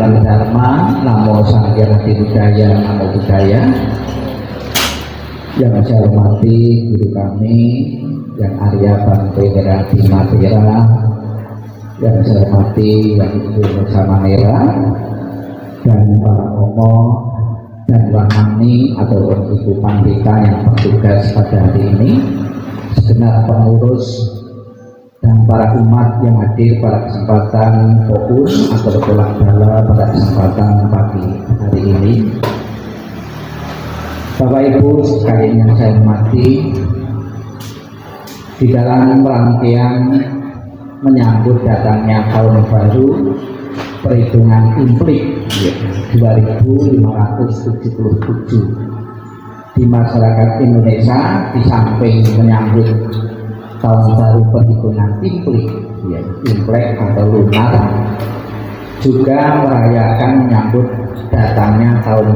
Salam Dharma, Namo Sankya Budaya, Namo Buddhaya. Yang saya hormati guru kami, yang Arya Bante Weradi Matira, yang saya hormati yang Ibu Bersama Nera, dan para Omo dan Wamani ataupun Ibu Pandita yang bertugas pada hari ini, segenap pengurus dan para umat yang hadir pada kesempatan fokus atau pulang bala pada kesempatan pagi hari ini. Bapak Ibu sekalian yang saya hormati, di dalam rangkaian menyambut datangnya tahun baru perhitungan Imlek 2577 di masyarakat Indonesia, di samping menyambut tahun baru perhitungan Imlek atau lunar, juga merayakan menyambut datangnya tahun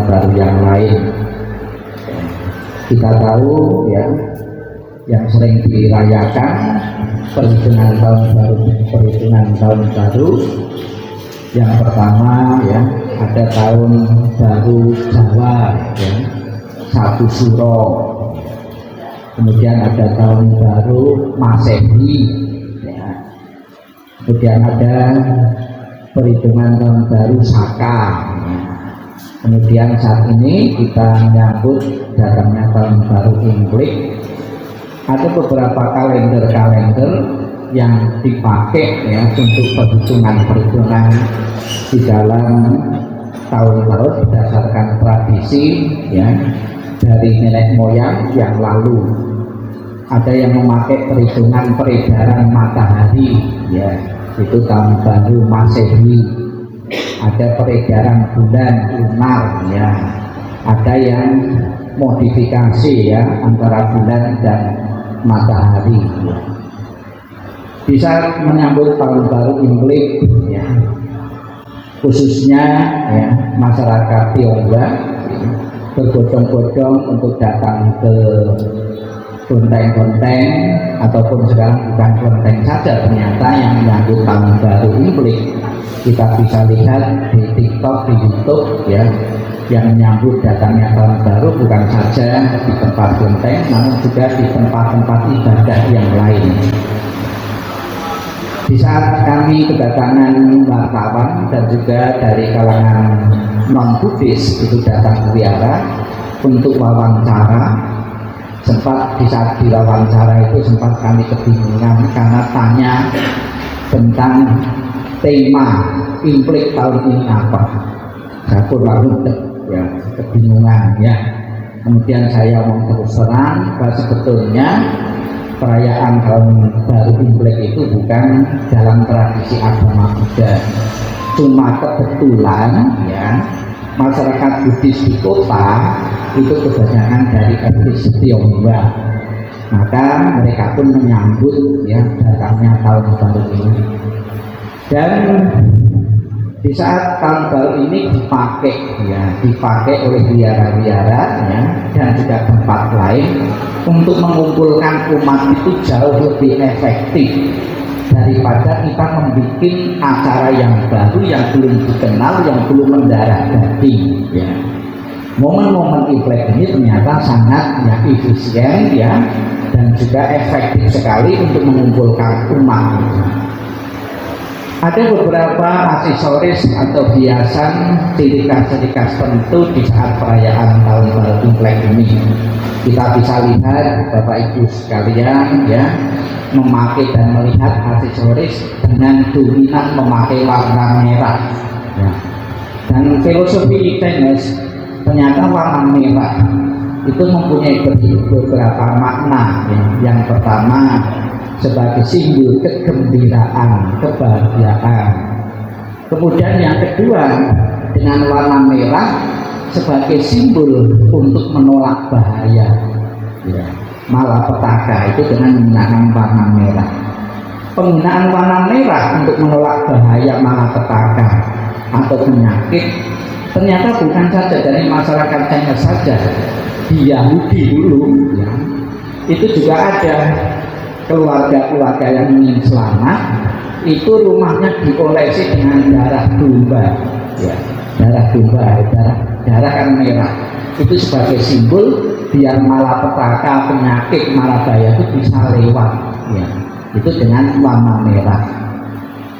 baru yang lain. Kita tahu ya, yang sering dirayakan perhitungan tahun baru yang pertama ya, ada tahun baru Jawa ya, 1 Suro. Kemudian ada tahun baru Masehi ya. Kemudian ada perhitungan tahun baru Saka ya. Kemudian saat ini kita menyambut datangnya tahun baru Imlek. Ada beberapa kalender yang dipakai ya untuk perhitungan di dalam tahun-tahun berdasarkan tradisi ya dari nenek moyang yang lalu. Ada yang memakai perhitungan peredaran matahari ya, itu tahun baru Masehi. Ada peredaran bulan lunar ya. Ada yang modifikasi ya antara bulan dan matahari ya. Bisa menyambut tahun baru Imlek ya, khususnya ya masyarakat Tionghoa berbondong-bondong untuk datang ke kelenteng-kelenteng, ataupun sekarang bukan kelenteng saja, ternyata yang menyambut tahun baru Imlek kita bisa lihat di TikTok, di YouTube ya, yang menyambut datangnya tahun baru bukan saja di tempat kelenteng, namun juga di tempat-tempat ibadah yang lain. Di saat kami kedatangan wartawan dan juga dari kalangan non-Buddhis itu datang ke wihara untuk wawancara, sempat di saat diwawancara itu sempat kami kebingungan karena tanya tentang tema Imlek tahun ini apa. Saya pun lalu ya kebingungan ya. Kemudian saya mau terus terang bahwa sebetulnya perayaan tahun baru Imlek itu bukan dalam tradisi agama Buddha. Cuma kebetulan ya masyarakat Buddhis di kota itu kebanyakan dari etnis Tionghoa, maka mereka pun menyambut ya datangnya tahun baru ini. Dan di saat tahun baru ini dipakai oleh wihara-wihara ya, dan juga tempat lain untuk mengumpulkan umat itu jauh lebih efektif daripada kita membuat acara yang baru yang belum dikenal, yang belum mendarah daging ya. Momen-momen Imlek ini ternyata sangat ya efisien ya, dan juga efektif sekali untuk mengumpulkan umat. Ada beberapa aksesoris atau hiasan ciri khas tertentu di saat perayaan tahun baru Imlek ini. Kita bisa lihat Bapak Ibu sekalian ya, memakai dan melihat aksesoris dengan dominan memakai warna merah ya. Dan filosofi tenis ternyata warna merah itu mempunyai beberapa makna ya. Yang pertama sebagai simbol kegembiraan, kebahagiaan. Kemudian yang kedua dengan warna merah sebagai simbol untuk menolak bahaya ya. Malapetaka itu dengan menggunakan warna merah. Penggunaan warna merah untuk menolak bahaya malapetaka atau penyakit ternyata bukan saja dari masyarakat China saja, di Yahudi dulu ya, itu juga ada keluarga-keluarga yang ingin selamat itu rumahnya diolesi dengan darah domba, ya, darah domba, darah kan merah. Itu sebagai simbol biar malapetaka, penyakit, marabaya itu bisa lewat, ya. Itu dengan warna merah.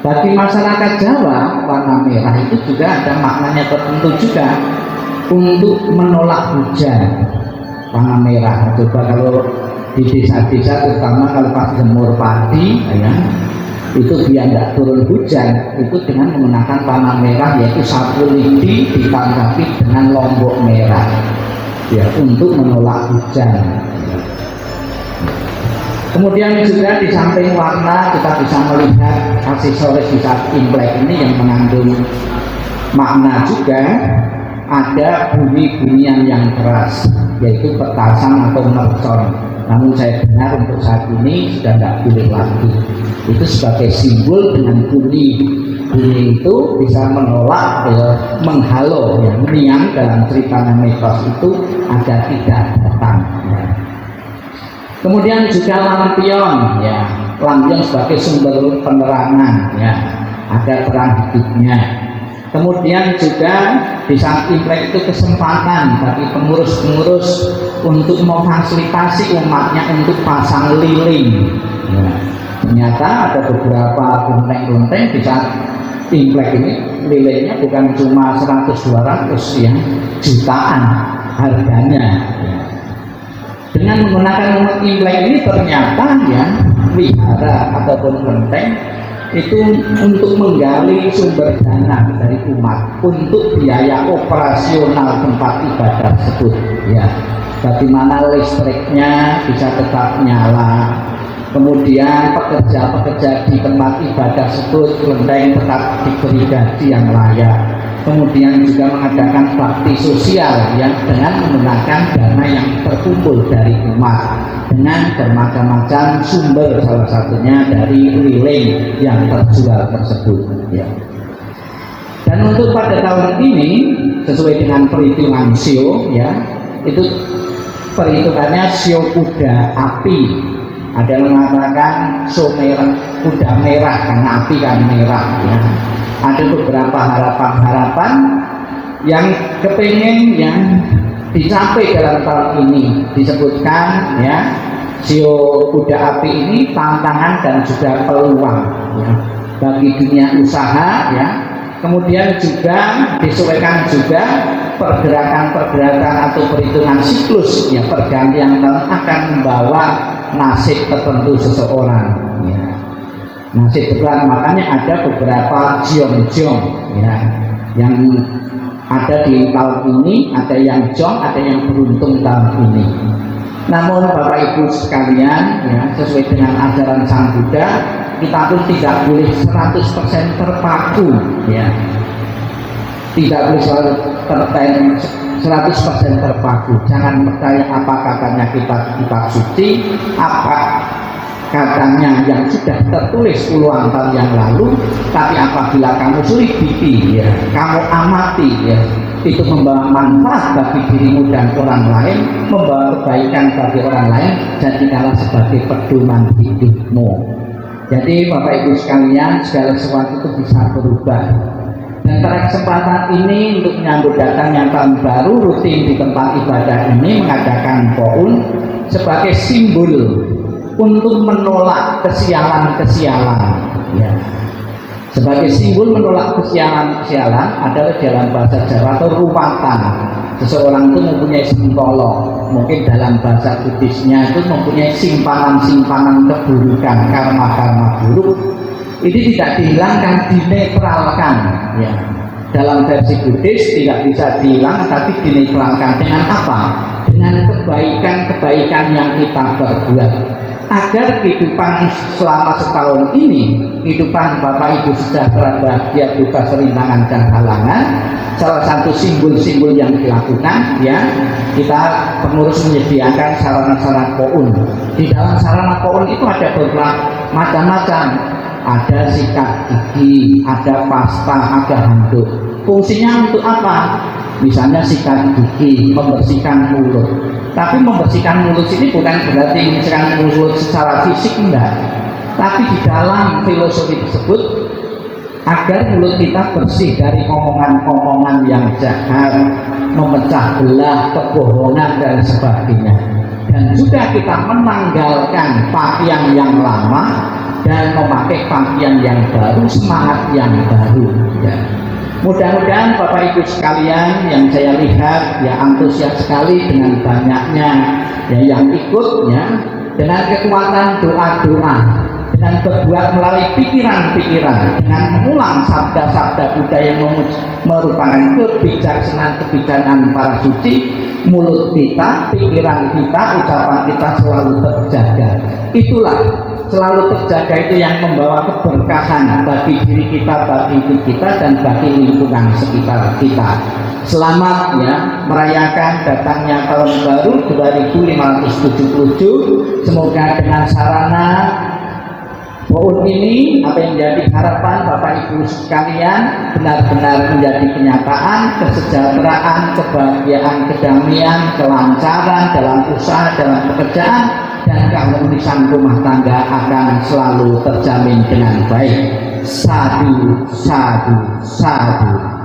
Bagi masyarakat Jawa, warna merah itu juga ada maknanya tertentu juga untuk menolak hujan. Warna merah, coba kalau di desa-desa, terutama kalau pas jemur padi, ya, itu biar tidak turun hujan, itu dengan menggunakan warna merah, yaitu sapu lidi ditanggapi dengan lombok merah, ya, untuk menolak hujan. Kemudian juga di samping warna kita bisa melihat aksesoris di saat Imlek ini yang mengandung makna juga. Ada bunyi-bunyian yang keras, yaitu petasan atau mercon. Namun saya dengar untuk saat ini sudah tidak boleh lagi. Itu sebagai simbol dengan bunyi itu bisa menolak, ya, menghalau, ya, niang dalam ceritanya mitos itu agar tidak datang, ya. Kemudian juga lampion, ya, lampion sebagai sumber penerangan, ya, agar terang hidupnya. Kemudian juga di saat Imlek itu kesempatan bagi pengurus-pengurus untuk memfasilitasi umatnya untuk pasang lilin, ya. Ternyata ada beberapa kelenteng-kelenteng di saat Imlek ini lilinnya bukan cuma 100-200, ya, jutaan harganya, ya. Dengan menggunakan Imlek ini ternyata, ya, wihara ataupun kelenteng itu untuk menggali sumber dana dari umat untuk biaya operasional tempat ibadah tersebut, ya. Bagaimana listriknya bisa tetap nyala, kemudian pekerja-pekerja di tempat ibadah tersebut kelenteng tetap diberi gaji yang layak, kemudian juga mengadakan bakti sosial, yang dengan menggunakan dana yang terkumpul dari umat dengan bermacam-macam sumber, salah satunya dari lilin yang terjual tersebut, ya. Dan untuk pada tahun ini sesuai dengan perhitungan sio, ya, itu perhitungannya sio kuda api. Ada yang mengatakan sio merah, kuda merah karena api kan merah, ya. Ada beberapa harapan-harapan yang kepingin yang dicapai dalam tahun ini. Disebutkan, ya, sio kuda api ini tantangan dan juga peluang, ya, bagi dunia usaha, ya. Kemudian juga disesuaikan juga pergerakan-pergerakan atau perhitungan siklus, ya, pergantian tahun akan membawa nasib tertentu seseorang, ya. Nasib tertentu, makanya ada beberapa jong-jong, ya, yang ada di tahun ini, ada yang jong, ada yang beruntung tahun ini. Namun Bapak Ibu sekalian, ya, sesuai dengan ajaran Sang Buddha, kita pun tidak boleh 100% terpaku, ya. Tidak boleh 100% terpaku. Jangan percaya apa katanya kitab suci, apa katanya yang sudah tertulis puluhan tahun yang lalu, tapi apabila kamu selidiki, ya, kamu amati, ya, itu membawa manfaat bagi dirimu dan orang lain, membawa kebaikan bagi orang lain, jadikanlah sebagai pedoman hidupmu. Jadi Bapak Ibu sekalian, segala sesuatu itu bisa berubah. Dan pada kesempatan ini untuk menyambut datangnya tahun baru, rutin di tempat ibadah ini mengadakan poun sebagai simbol untuk menolak kesialan-kesialan, ya. Sebagai simbol menolak kesialan-kesialan adalah dalam bahasa Jawa atau ruwatan. Seseorang itu mempunyai sengkolo, mungkin dalam bahasa Buddhisnya itu mempunyai simpanan-simpanan keburukan, karma-karma buruk. Ini tidak dihilangkan, dinetralkan, ya. Dalam versi Buddhis tidak bisa dihilang, tapi dinetralkan dengan apa? Dengan kebaikan-kebaikan yang kita perbuat, agar kehidupan selama setahun ini, kehidupan Bapak Ibu sejahtera, bahagia, buka serintangan dan halangan. Salah satu simbol-simbol yang dilakukan, ya, kita pengurus menyediakan sarana-sarana poun. Di dalam sarana poun itu ada beberapa macam-macam. Ada sikat gigi, ada pasta, ada handuk. Fungsinya untuk apa? Misalnya sikat gigi, membersihkan mulut. Tapi membersihkan mulut ini bukan berarti membersihkan mulut secara fisik, enggak. tapi di dalam filosofi tersebut agar mulut kita bersih dari omongan-omongan yang jahat, memecah belah, kebohongan dan sebagainya, dan juga kita menanggalkan pakaian yang lama dan memakai pakaian yang baru, semangat yang baru ya. Mudah-mudahan Bapak Ibu sekalian yang saya lihat ya antusias sekali dengan banyaknya ya yang ikutnya, dengan kekuatan doa-doa, dengan berbuat melalui pikiran-pikiran, dengan mengulang sabda-sabda Buddha yang merupakan kebijaksanaan para suci, mulut kita, pikiran kita, ucapan kita selalu terjaga. Itulah selalu terjaga itu yang membawa keberkahan bagi diri kita, bagi hidup kita, dan bagi lingkungan sekitar kita. Selamat ya merayakan datangnya tahun baru 2577. Semoga dengan sarana Poun ini apa yang menjadi harapan Bapak Ibu sekalian benar-benar menjadi kenyataan, kesejahteraan, kebahagiaan, kedamaian, kelancaran dalam usaha, dalam pekerjaan, dan keharmonisan rumah tangga akan selalu terjamin dengan baik. Sadu, sadu, sadu.